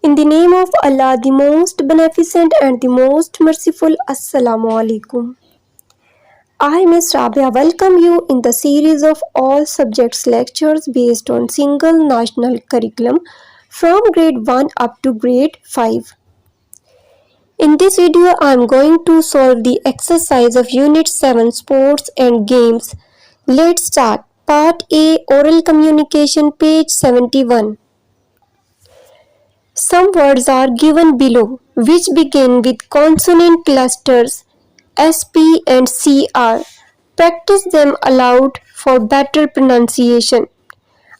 In the name of Allah, the most beneficent and the most merciful, Assalamu alaikum. I, Ms. Rabia, welcome you in the series of all subjects lectures based on single national curriculum from grade 1 up to grade 5. In this video, I am going to solve the exercise of Unit 7 Sports and Games. Let's start. Part A, Oral Communication, page 71. Some words are given below which begin with consonant clusters SP and CR. Practice them aloud for better pronunciation.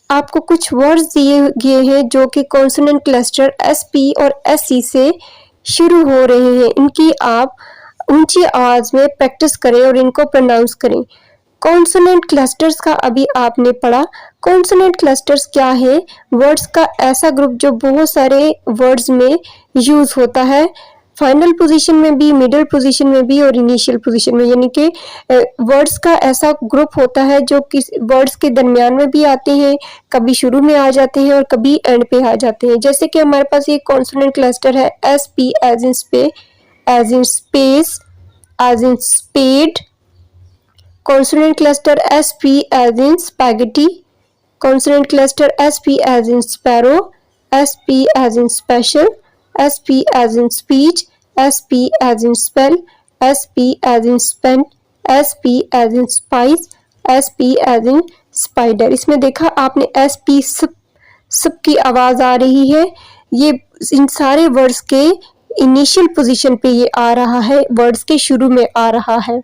आपको कुछ words दिए गए हैं जो कि consonant cluster SP और SC से शुरू हो रहे हैं. इनकी आप ऊंची आवाज में प्रैक्टिस करें और इनको प्रोनाउंस करें. कॉन्सोनेंट क्लस्टर्स का अभी आपने पढ़ा. कॉन्सोनेंट क्लस्टर्स क्या है? वर्ड्स का ऐसा ग्रुप जो बहुत सारे वर्ड्स में यूज होता है, फाइनल पोजीशन में भी, मिडिल पोजीशन में भी और इनिशियल पोजीशन में. यानी कि वर्ड्स का ऐसा ग्रुप होता है जो किस वर्ड्स के दरमियान में भी आते हैं, कभी शुरू में आ जाते हैं और कभी एंड पे आ जाते हैं. जैसे कि हमारे पास ये कॉन्सोनेंट क्लस्टर है SP as in space, as in spade. Consonant cluster SP as in spaghetti. Consonant cluster SP as in sparrow. SP as in special. SP as in speech. SP as in spell. SP as in spent. SP as in spice. SP as in spider. इसमें देखा आपने SP सब की आवाज आ रही है. ये इन सारे वर्ड्स के इनिशियल पोजीशन पे ये आ रहा है, वर्ड्स के शुरू में आ रहा है.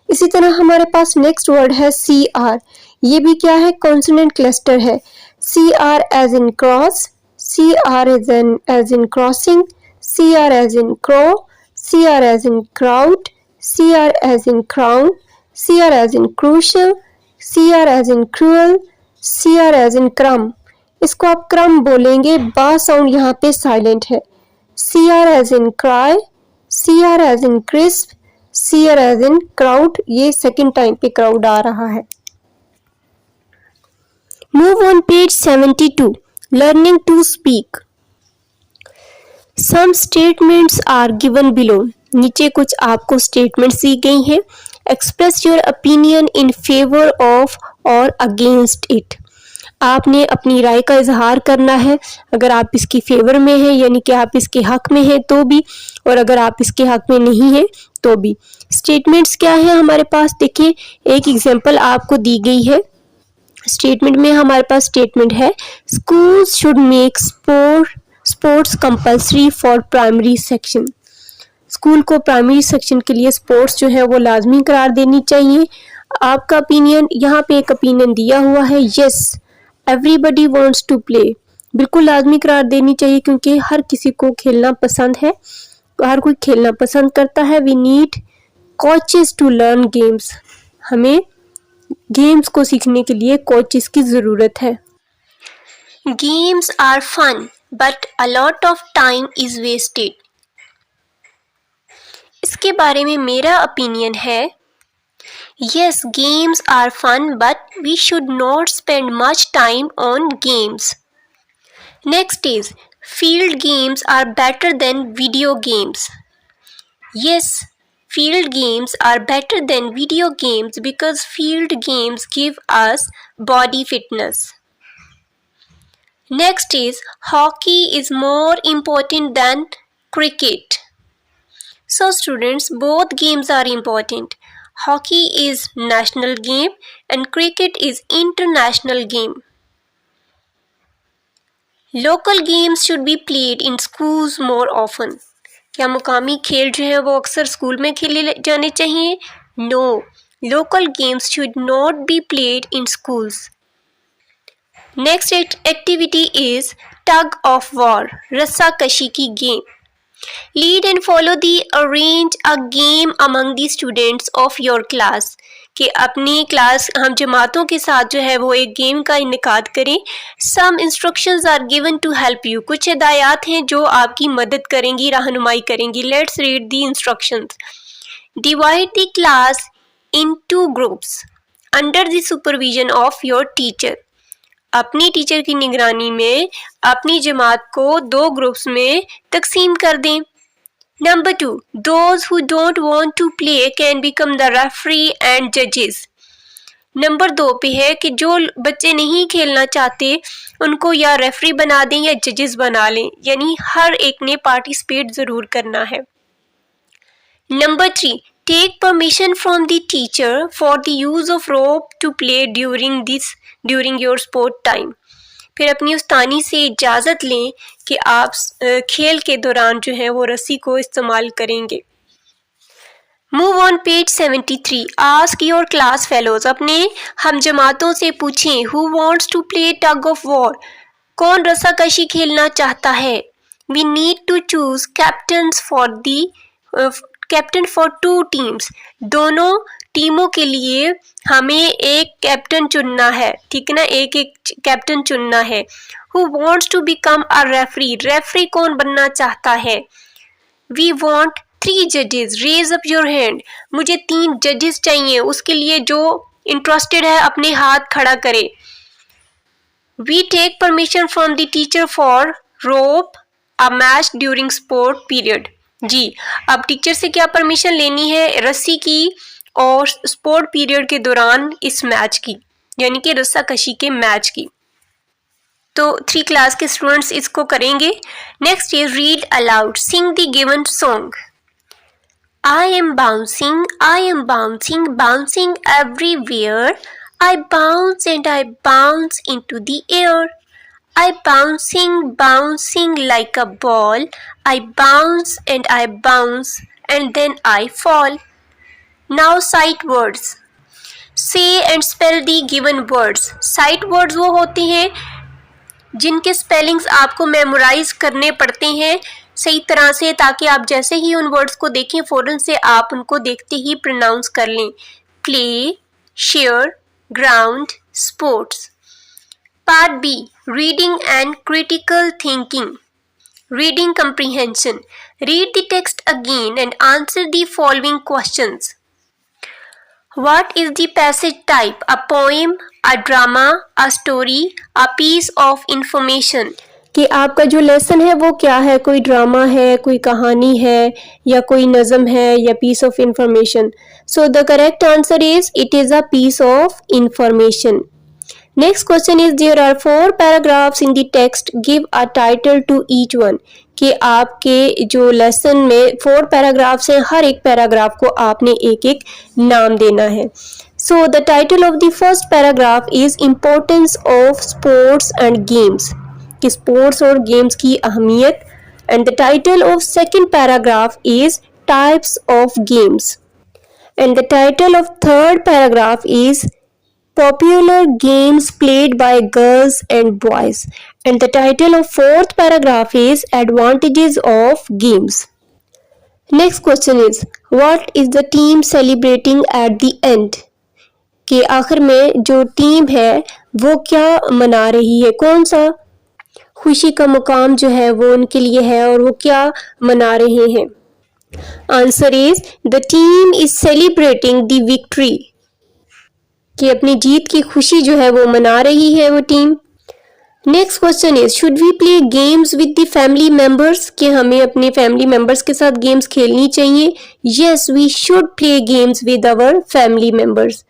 इसी तरह हमारे पास नेक्स्ट वर्ड है CR. ये भी क्या है? कॉन्सोनेंट क्लस्टर है. CR as in cross, CR as in crossing, CR as in crow, CR as in crowd, CR as in crown, CR as in crucial, CR as in cruel, CR as in crumb. इसको आप क्रम बोलेंगे, बा sound यहाँ पे silent है. CR as in cry, CR as in crisp, CR as in crowd. ये second time पे क्राउड आ रहा है. Move on page 72. Learning to speak. Some statements are given below. नीचे कुछ आपको स्टेटमेंट्स दी गई हैं. Express your opinion in favour of और अगेंस्ट इट. आपने अपनी राय का इजहार करना है. अगर आप इसकी फेवर में हैं यानी कि आप इसके हक में हैं तो भी, और अगर आप इसके हक में नहीं हैं तो भी. स्टेटमेंट्स क्या है हमारे पास? देखिए एक एग्जांपल आपको दी गई है. स्टेटमेंट में हमारे पास स्टेटमेंट है schools should make sports compulsory for primary section. School को प्राइमरी सेक्शन के लिए स्पोर्ट्स जो है वो लाजमी करार देनी चाहिए. आपका ओपिनियन, यहाँ पे एक ओपिनियन दिया हुआ है yes everybody wants to play. बिल्कुल लाजमी करार देनी चाहिए क्योंकि हर किसी को खेलना पसंद है, हर कोई खेलना पसंद करता है. We need coaches to learn games. हमें गेम्स को सीखने के लिए कोचेस की ज़रूरत है. Games are fun but a lot of time is wasted. इसके बारे में मेरा ओपिनियन है yes, games are fun but we should not spend much time on games. Next is field games are better than video games. Yes, field games are better than video games because field games give us body fitness. Next is hockey is more important than cricket. So students, both games are important. Hockey is national game and cricket is international game. Local games should be played in schools more often. क्या मुकामी खेल जो है वो अक्सर school में खेले जाने चाहिए? No, local games should not be played in schools. Next activity is tug of war, रस्साकशी की game. Lead and follow the arrange a game among the students of your class. कि अपनी क्लास हम जमातों के साथ जो है वो एक गेम का इनेकाद करें. Some instructions are given to help you. कुछ हिदायत हैं जो आपकी मदद करेंगी, रहनुमाई करेंगी. Let's read the instructions. Divide the class into groups under the supervision of your teacher. अपनी टीचर की निगरानी में अपनी जमात को 2 ग्रुप्स में तकसीम कर दें। Number 2, those who don't want to play can become the referee and judges। Number 2 पे है कि जो बच्चे नहीं खेलना चाहते उनको या रेफरी बना दें या जजेस बना लें, यानी हर एक ने पार्टिसिपेट ज़रूर करना है। Number 3, take permission from the teacher for the use of rope to play during your sport time. फिर अपनी उस्तानी से इजाज़त लें कि आप खेल के दौरान जो है वो रस्सी को इस्तेमाल करेंगे। Move on page 73। Ask your class fellows. अपने हम जमातों से पूछें who wants to play tug of war. कौन रस्साकशी खेलना चाहता है। We need to choose captain for 2 teams. दोनों टीमों के लिए हमें एक कैप्टन चुनना है, ठीक है ना, एक एक कैप्टन चुनना है। Who wants to become a referee. Referee कौन बनना चाहता है। वी वांट 3 जजेस। Raise up your hand. मुझे 3 जजेस चाहिए। उसके लिए जो इंटरेस्टेड है अपने हाथ खड़ा करे। We take permission from the teacher for rope a match during sport period. जी, अब टीचर से क्या परमिशन लेनी है, रस्सी की और स्पोर्ट पीरियड के दौरान इस मैच की, यानी कि रस्साकशी के मैच की। तो 3 क्लास के स्टूडेंट्स इसको करेंगे। Next is read aloud, sing the given song. I am bouncing, bouncing everywhere. I bounce and I bounce into the air. I bouncing like a ball. I bounce and then I fall. Now sight words. Say and spell the given words. Sight words वो होते हैं जिनके spellings आपको memorise करने पड़ते हैं सही तरह से, ताकि आप जैसे ही उन वर्ड्स को देखें फ़ौरन से आप उनको देखते ही प्रोनाउंस कर लें। Play, share, ground, sports. Part B, reading and critical thinking. Reading comprehension. Read the text again and answer the following questions. What is the passage type? A poem, a drama, a story, a piece of information. कि आपका जो lesson है वो क्या है, कोई drama है, कोई कहानी है, या कोई नज़म है, या piece of information. So the correct answer is it is a piece of information. Next question is there are 4 paragraphs in the text, give a title to each one. कि आपके जो लेसन में 4 पैराग्राफ्स हैं, हर एक paragraph को आपने एक एक नाम देना है। So the title of the first paragraph is importance of sports and games, कि स्पोर्ट्स और गेम्स की अहमियत। And the title of second paragraph is types of games. And the title of third paragraph is popular games played by girls and boys. And the title of fourth paragraph is advantages of games. Next question is what is the team celebrating at the end? कि आखिर में जो team है वो क्या मना रही है, कौन सा खुशी का मुकाम जो है वो उनके लिए है और वो क्या मना रहे हैं। Answer is the team is celebrating the victory, कि अपनी जीत की खुशी जो है वो मना रही है वो team. Next question is should we play games with the family members, कि हमें अपने फैमिली मेंबर्स के साथ गेम्स खेलनी चाहिए। Yes, we should play games with our family members.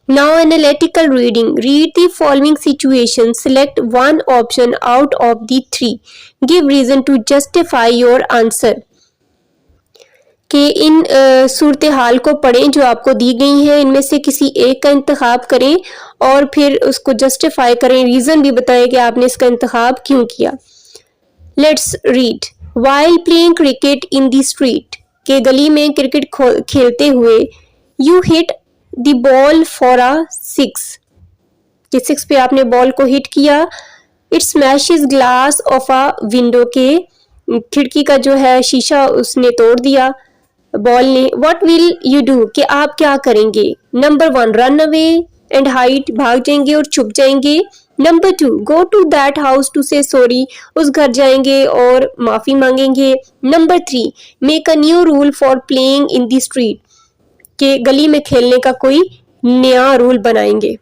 Now analytical reading, read the following situation, select one option out of the 3, give reason to justify your answer. कि इन सूरत हाल को पढ़ें जो आपको दी गई हैं, इनमें से किसी एक का इंतखाब करें और फिर उसको जस्टिफाई करें, रीज़न भी बताएं कि आपने इसका इंतखाब क्यों किया। Let's read. While playing cricket in the street, के गली में क्रिकेट खेलते हुए, you hit the ball for a 6, कि 6 पे आपने बॉल को हिट किया। It smashes glass of a window, के खिड़की का जो है शीशा उसने तोड़ दिया बॉल ने। व्हाट विल यू डू, कि आप क्या करेंगे। Number 1 run away and hide, भाग जाएंगे और छुप जाएंगे। Number 2 go to that house to say sorry, उस घर जाएंगे और माफी मांगेंगे। Number 3 make a new rule for playing in the street, के गली में खेलने का कोई नया रूल बनाएंगे।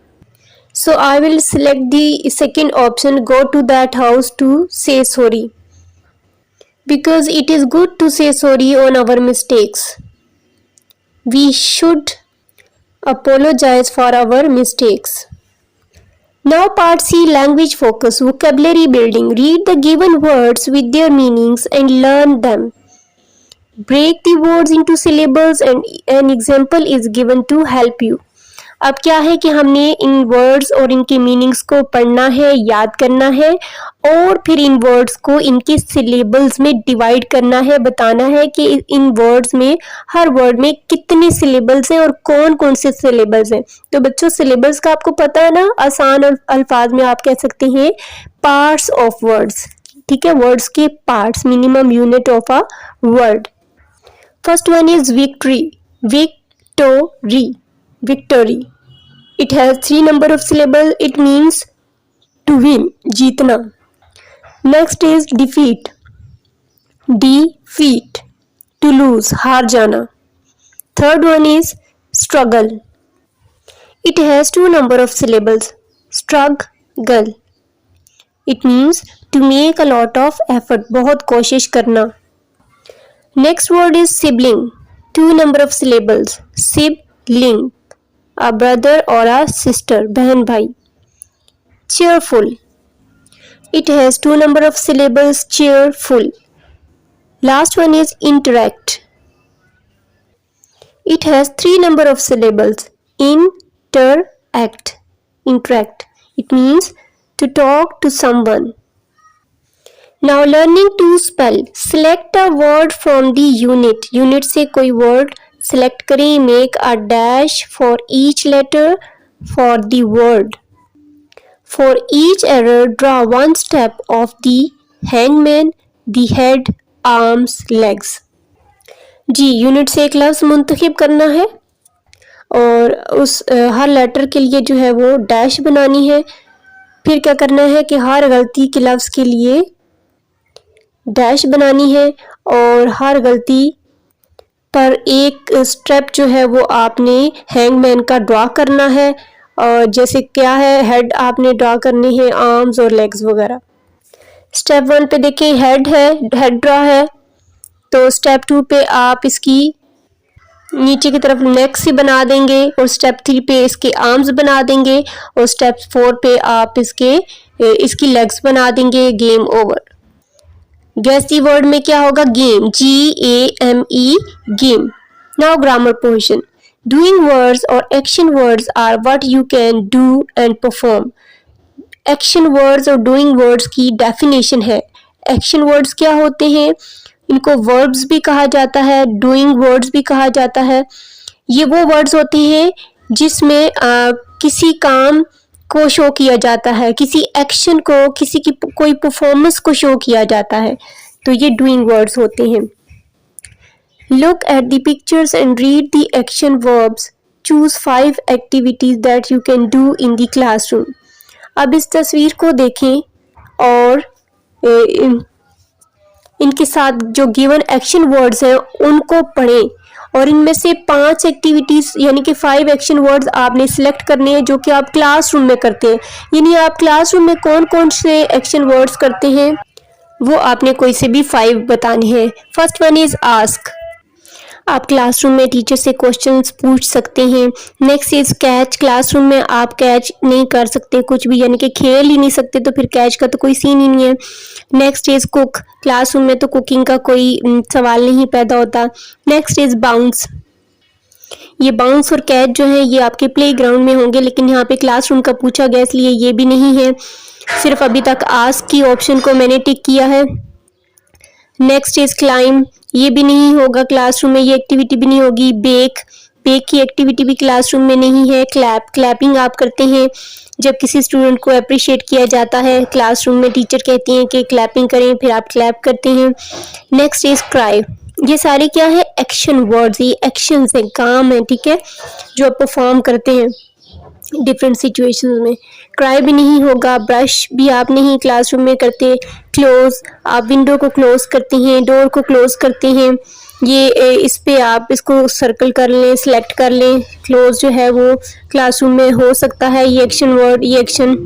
So I will select the second option, go to that house to say sorry, because it is good to say sorry on our mistakes. We should apologize for our mistakes. Now part C, language focus, vocabulary building. Read the given words with their meanings and learn them. Break the words into syllables and an example is given to help you. अब क्या है कि हमने इन words और इनके meanings को पढ़ना है, याद करना है और फिर इन वर्ड्स को इनके सिलेबल्स में डिवाइड करना है, बताना है कि इन वर्ड्स में हर वर्ड में कितने सिलेबल्स हैं और कौन कौन से सिलेबल्स हैं। तो बच्चों सिलेबल्स का आपको पता है ना, आसान अल्फाज में आप कह सकते हैं पार्ट्स ऑफ वर्ड्स, ठीक है, वर्ड्स के parts, minimum unit of a word. First one is victory, victory. It has 3 number of syllable. It means to win, जीतना. Next is defeat, to lose, हार जाना. Third one is struggle. It has 2 number of syllables. Struggle. It means to make a lot of effort, बहुत कोशिश करना. Next word is sibling, 2 number of syllables. Sibling, a brother or a sister, बहन भाई. Cheerful, it has 2 number of syllables. Cheerful. Last one is interact. It has 3 number of syllables. Interact. It means to talk to someone. Now learning to spell. Select a word from the unit. Unit से कोई word select करें. Make a dash for each letter for the word. For each error, draw one step of the hangman, the head, arms, legs. जी, unit से एक लफ्ज़ मुंतखब करना है और उस हर लेटर के लिए जो है वो डैश बनानी है. फिर क्या करना है कि हर गलती के लफ्ज़ के लिए डैश बनानी है और हर गलती पर एक स्टेप जो है वो आपने हैंगमैन का ड्रॉ करना है. और जैसे क्या है, हेड आपने ड्रॉ करने हैं, आर्म्स और लेग्स वगैरह. स्टेप 1 पे देखें हेड है, हेड ड्रॉ है. तो स्टेप 2 पे आप इसकी नीचे की तरफ नेक से बना देंगे और स्टेप 3 पे इसके आर्म्स बना देंगे और स्टेप 4 पे आप इसकी लेग्स बना देंगे. Game over. Guess the word में क्या होगा, game, GAME, game. Now grammar portion. Doing words और action words are what you can do and perform. Action words और डूइंग वर्ड्स की डेफिनेशन है. एक्शन वर्ड्स क्या होते हैं, इनको वर्ब्स भी कहा जाता है, डूइंग वर्ड्स भी कहा जाता है. ये वो वर्ड्स होते हैं जिसमें किसी काम को शो किया जाता है, किसी एक्शन को, किसी की कोई परफॉर्मेंस को शो किया जाता है. तो ये डूइंग वर्ड्स होते हैं. Look at the pictures and read the action verbs. Choose 5 activities that you can do in the classroom. अब इस तस्वीर को देखें और इनके साथ जो गिवन एक्शन वर्ड्स हैं उनको पढ़ें और इनमें से 5 एक्टिविटीज यानी कि 5 एक्शन वर्ड्स आपने सिलेक्ट करने हैं जो कि आप क्लासरूम में करते हैं. यानी आप क्लासरूम में कौन कौन से एक्शन वर्ड्स करते हैं वो आपने कोई से भी 5 बताने हैं. First one is ask. आप क्लासरूम में टीचर से क्वेश्चंस पूछ सकते हैं. Next is catch. क्लासरूम में आप कैच नहीं कर सकते कुछ भी, यानी कि खेल ही नहीं सकते, तो फिर कैच का तो कोई सीन ही नहीं है. Next is cook. क्लासरूम में तो कुकिंग का कोई सवाल नहीं पैदा होता. Next is bounce. ये बाउंस और कैच जो है ये आपके प्ले ग्राउंड में होंगे, लेकिन यहाँ पे क्लासरूम का पूछा गया इसलिए ये भी नहीं है. सिर्फ अभी तक आस्क की ऑप्शन को मैंने टिक किया है. Next is climb. ये भी नहीं होगा क्लासरूम में, ये एक्टिविटी भी नहीं होगी. बेक की एक्टिविटी भी क्लासरूम में नहीं है. क्लैपिंग आप करते हैं जब किसी स्टूडेंट को अप्रिशिएट किया जाता है. क्लासरूम में टीचर कहती हैं कि क्लैपिंग करें, फिर आप क्लैप करते हैं. Next is cry. ये सारे क्या है, एक्शन वर्ड्स. ये एक्शंस हैं, काम है, ठीक है, जो आप परफॉर्म करते हैं. डिफरेंट सिचुएशंस में। क्राई भी नहीं होगा, ब्रश भी आप नहीं क्लासरूम में करते। क्लोज, आप विंडो को क्लोज करते हैं, डोर को क्लोज करते हैं। ये इस पे आप इसको सर्कल कर लें, सिलेक्ट कर लें। क्लोज जो है वो क्लासरूम में हो सकता है, ये एक्शन वर्ड, ये एक्शन।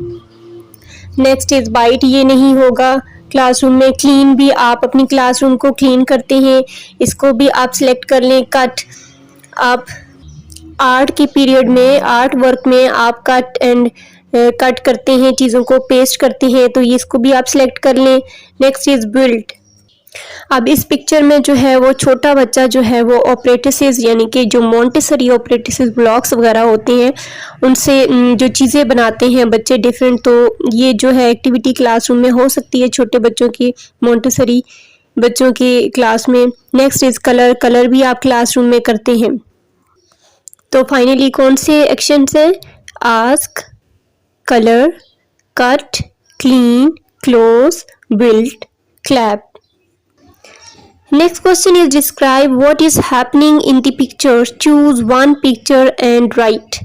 नेक्स्ट इज बाइट, ये नहीं होगा क्लासरूम में। क्लीन भी आप अपनी क्लासरूम को क्लीन करते हैं, इसको भी आप सिलेक्ट कर लें। कट, आप आर्ट के पीरियड में, आर्ट वर्क में आप कट करते हैं, चीज़ों को पेस्ट करते हैं, तो ये इसको भी आप सिलेक्ट कर लें। Next is built. अब इस पिक्चर में जो है वो छोटा बच्चा जो है वो ऑपरेटिसेस यानी कि जो मॉन्टेसरी ऑपरेटिसेस ब्लॉक्स वगैरह होते हैं उनसे जो चीज़ें बनाते हैं बच्चे डिफरेंट, तो ये जो है एक्टिविटी क्लासरूम में हो सकती है छोटे बच्चों की, मॉन्टेसरी बच्चों की क्लास में। नेक्स्ट इज कलर, कलर भी आप क्लासरूम में करते हैं। तो फाइनली कौन से एक्शन है? Ask, colour, cut, clean, close, build, clap. Next question is describe what is happening in the picture. Choose one picture and write.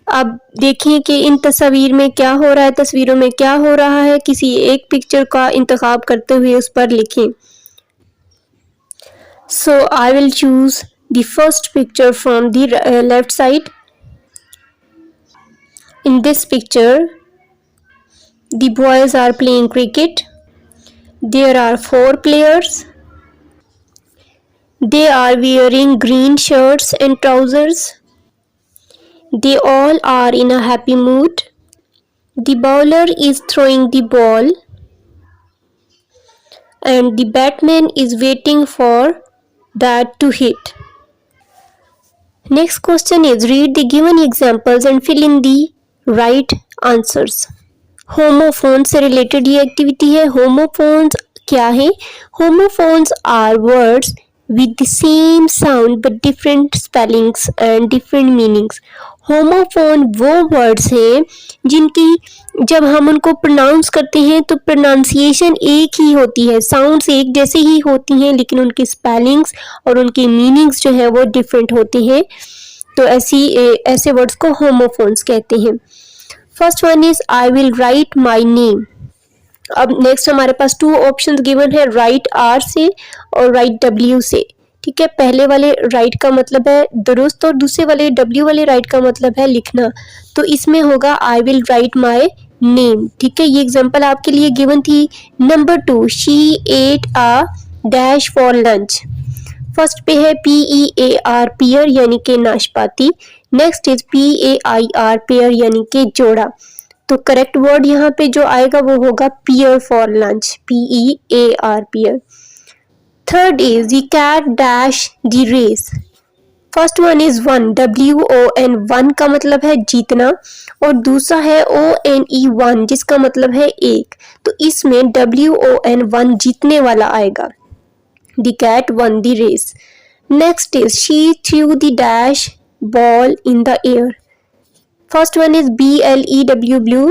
अब देखें कि इन तस्वीर में क्या हो रहा है, तस्वीरों में क्या हो रहा है, किसी एक पिक्चर का इंतखाब करते हुए उस पर लिखें। So I will choose the first picture from the left side. In this picture, the boys are playing cricket. There are 4 players. They are wearing green shirts and trousers. They all are in a happy mood. The bowler is throwing the ball and the batsman is waiting for that to hit. Next question is read the given examples and fill in the right answers. Homophone से related ये activity है। Homophones क्या है? Homophones are words with the same sound but different spellings and different meanings. Homophone वो words हैं जिनकी जब हम उनको प्रोनाउंस करते हैं तो प्रोनाउंसिएशन एक ही होती है, साउंड्स एक जैसे ही होती हैं, लेकिन उनकी स्पेलिंग्स और उनके मीनिंग्स जो है वो डिफरेंट होते हैं। तो ऐसे वर्ड्स को होमोफोन्स कहते हैं। First one is I will write my name. अब नेक्स्ट हमारे पास 2 ऑप्शंस गिवन है, राइट आर से और राइट डब्ल्यू से। ठीक है, पहले वाले राइट का मतलब है दुरुस्त और दूसरे वाले डब्ल्यू वाले राइट का मतलब है लिखना। तो इसमें होगा I will write my name. ठीक है, ये एग्जांपल आपके लिए गिवन थी। Number 2, she at a dash for lunch. First पे है PEAR पियर यानी कि नाशपाती। नेक्स्ट इज PAIR पेयर यानी कि जोड़ा। तो करेक्ट वर्ड यहाँ पे जो आएगा वो होगा pear for lunch, PEAR pear. Third is the cat dash the race. First one is one, WON, one का मतलब है जीतना, और दूसरा है ONE, वन, जिसका मतलब है एक। तो इसमें WON, वन जीतने वाला आएगा। The cat won the race. Next is she threw the dash ball in the air. First one is BLEW blue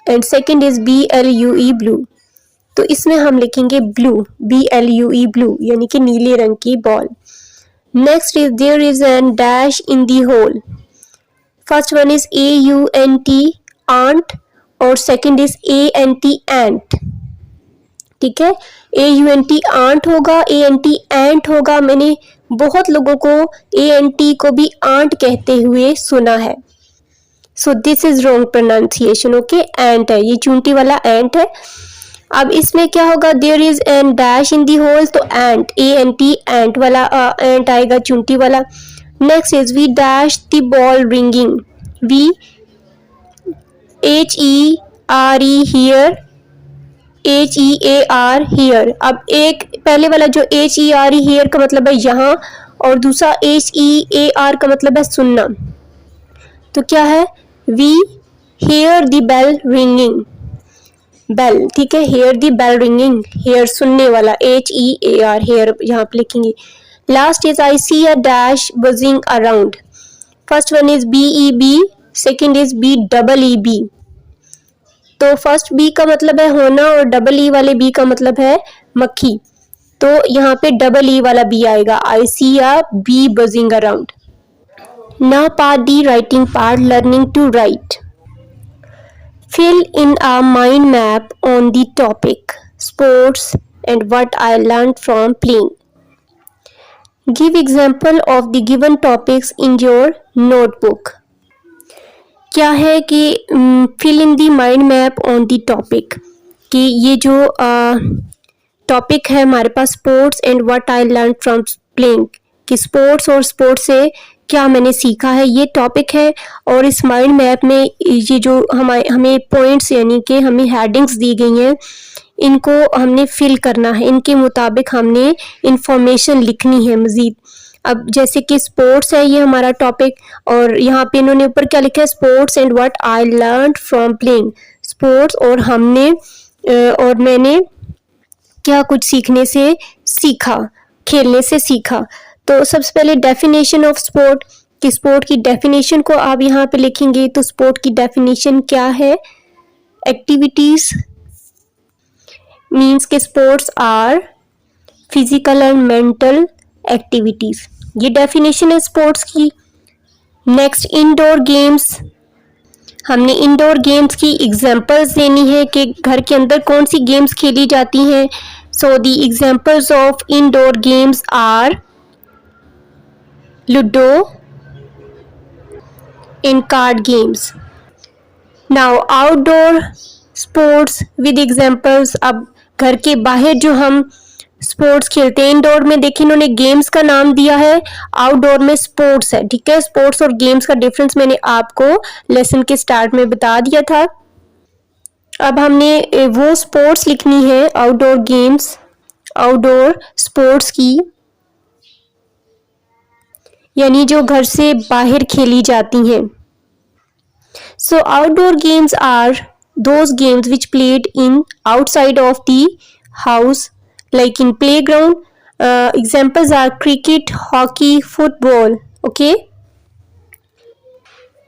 and second is BLUE blue. तो इसमें हम लिखेंगे ब्लू, BLUE ब्लू यानी कि नीले रंग की ball. Next is there is an dash in the hole. First one is AUNT aunt और सेकेंड इज ANT एंट। ठीक है, AUNT आंट होगा, ANT एंट होगा। मैंने बहुत लोगों को ANT को भी आंट कहते हुए सुना है। So this is wrong pronunciation. Okay, ant है, ये चूंटी वाला एंट है। अब इसमें क्या होगा, there is an dash in the hole, तो एंट, ANT एंट वाला एंट आएगा, चूंटी वाला। Next is we dash the ball ringing. We HERE here, HEAR hear. अब एक पहले वाला जो HERE हियर का मतलब है यहाँ, और दूसरा HEAR का मतलब है सुनना। तो क्या है, we hear the bell ringing, bell. ठीक है, hear the bell ringing, hear सुनने वाला, HEAR हेयर यहाँ पे लिखेंगे। Last is I see a dash buzzing around. First one is BEB, second is BEEB। तो फर्स्ट बी का मतलब है होना और E वाले बी का मतलब है मक्खी। तो यहाँ पे EE वाला बी आएगा, I see a bee buzzing around. Now part D, writing part, learning to write. Fill in a mind map on the topic sports and what I learned from playing. Give example of the given topics in your notebook. क्या है कि fill in the mind map on the topic, कि ये जो topic है हमारे पास sports and what I learn from playing, कि स्पोर्ट्स और स्पोर्ट्स से क्या मैंने सीखा है, ये टॉपिक है। और इस माइंड मैप में ये जो हमें पॉइंट्स यानी कि हमें हेडिंग्स दी गई हैं, इनको हमने फिल करना है, इनके मुताबिक हमने इंफॉर्मेशन लिखनी है मज़ीद। अब जैसे कि स्पोर्ट्स है ये हमारा टॉपिक, और यहाँ पे इन्होंने ऊपर क्या लिखा है, sports and what I learn from playing, sports और हमने और मैंने क्या कुछ सीखने से सीखा, खेलने से सीखा। तो सबसे पहले डेफिनेशन ऑफ स्पोर्ट, कि स्पोर्ट की डेफिनेशन को आप यहाँ पे लिखेंगे। तो स्पोर्ट की डेफिनेशन क्या है, एक्टिविटीज मीन्स के sports are physical and mental activities, ये डेफिनेशन है स्पोर्ट्स की। नेक्स्ट, इंडोर गेम्स, हमने इंडोर गेम्स की एग्जांपल्स देनी है कि घर के अंदर कौन सी गेम्स खेली जाती हैं। So the examples of indoor games are ludo and card games. Now outdoor sports with examples, अब घर के बाहर जो हम स्पोर्ट्स खेलते हैं, इंडोर में देखिए इन्होंने गेम्स का नाम दिया है, आउटडोर में स्पोर्ट्स है, ठीक है। स्पोर्ट्स और गेम्स का डिफरेंस मैंने आपको लेसन के स्टार्ट में बता दिया था। अब हमने वो स्पोर्ट्स लिखनी है, आउटडोर गेम्स, आउटडोर स्पोर्ट्स की, यानी जो घर से बाहर खेली जाती हैं। So outdoor games are those games which played in outside of the house, like in playground. Examples are cricket, hockey, football. Okay.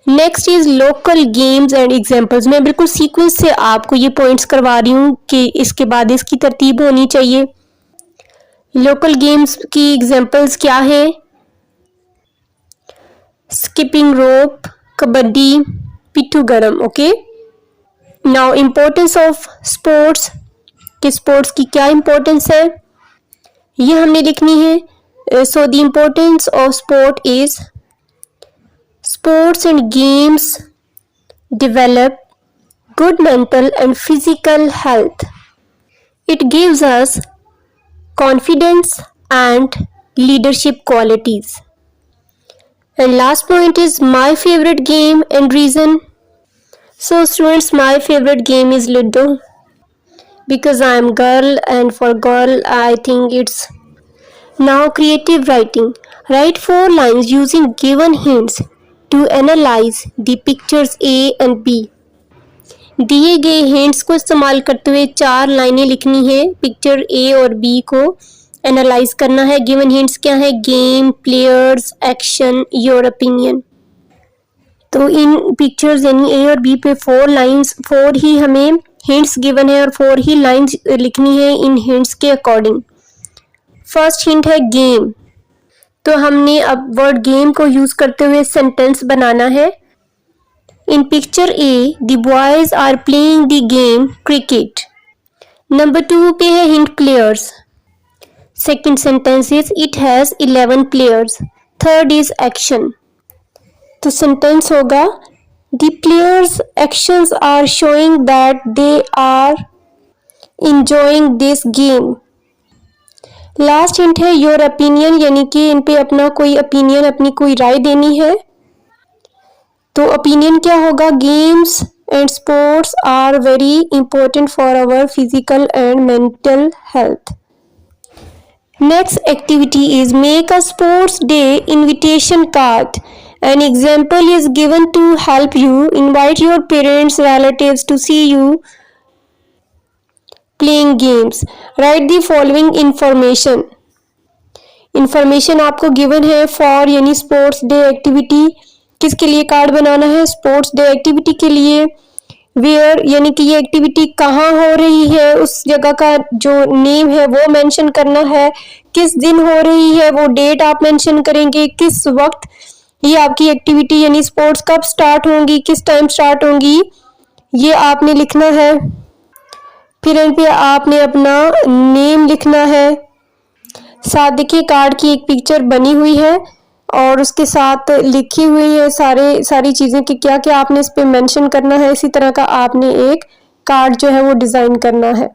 Next is local games and examples. मैं बिल्कुल सीक्वेंस से आपको ये पॉइंट्स करवा रही हूँ कि इसके बाद इसकी तरतीब होनी चाहिए। लोकल गेम्स की एग्जाम्पल्स क्या है, स्किपिंग रोप, कबड्डी, पिट्ठू गरम। Okay, now importance of sports, कि स्पोर्ट्स की क्या इंपॉर्टेंस है ये हमने लिखनी है। So the importance of sport is sports and games develop good mental and physical health. It gives us confidence and leadership qualities. And last point is my favorite game and reason. So students, my favorite game is Ludo, because I am girl and for girl I think it's. Now creative writing. Write 4 lines using given hints to analyze the pictures A and B. दिए गए hints को इस्तेमाल करते हुए 4 लाइनें लिखनी है, picture A और B को एनालाइज करना है। गिवन हिंट्स क्या है, game, players, action, your opinion. तो इन पिक्चर्स यानी A और B पे 4 लाइंस, 4 ही हमें हिंट्स गिवन है और 4 ही लाइंस लिखनी है इन हिंट्स के अकॉर्डिंग। फर्स्ट हिंट है गेम, तो हमने अब वर्ड गेम को यूज करते हुए सेंटेंस बनाना है। In picture A the boys are playing the game cricket. Number 2 पे है hint players. Second sentence is it has 11 players. Third is action, तो सेंटेंस होगा the players' actions are showing that they are enjoying this game. Last hint है your opinion, यानी कि इन पे अपना कोई ओपिनियन, अपनी कोई राय देनी है। तो ओपिनियन क्या होगा, games and sports are very important for our physical and mental health. Next activity is make a sports day invitation card. An example is given to help you invite your parents, relatives to see you playing games. Write the following information. Information आपको given है for यानी sports day activity, किसके लिए card बनाना है, sports day activity के लिए। Where यानी कि ये एक्टिविटी कहाँ हो रही है, उस जगह का जो नेम है वो मेंशन करना है। किस दिन हो रही है वो डेट आप मेंशन करेंगे, किस वक्त ये आपकी एक्टिविटी यानी स्पोर्ट्स कब स्टार्ट होंगी, किस टाइम स्टार्ट होंगी, ये आपने लिखना है। फिर एंड पे आपने अपना नेम लिखना है। साथ देखिए कार्ड की एक पिक्चर बनी हुई है और उसके साथ लिखी हुई है सारी चीज़ें कि क्या क्या आपने इस पे मेंशन करना है। इसी तरह का आपने एक कार्ड जो है वो डिज़ाइन करना है।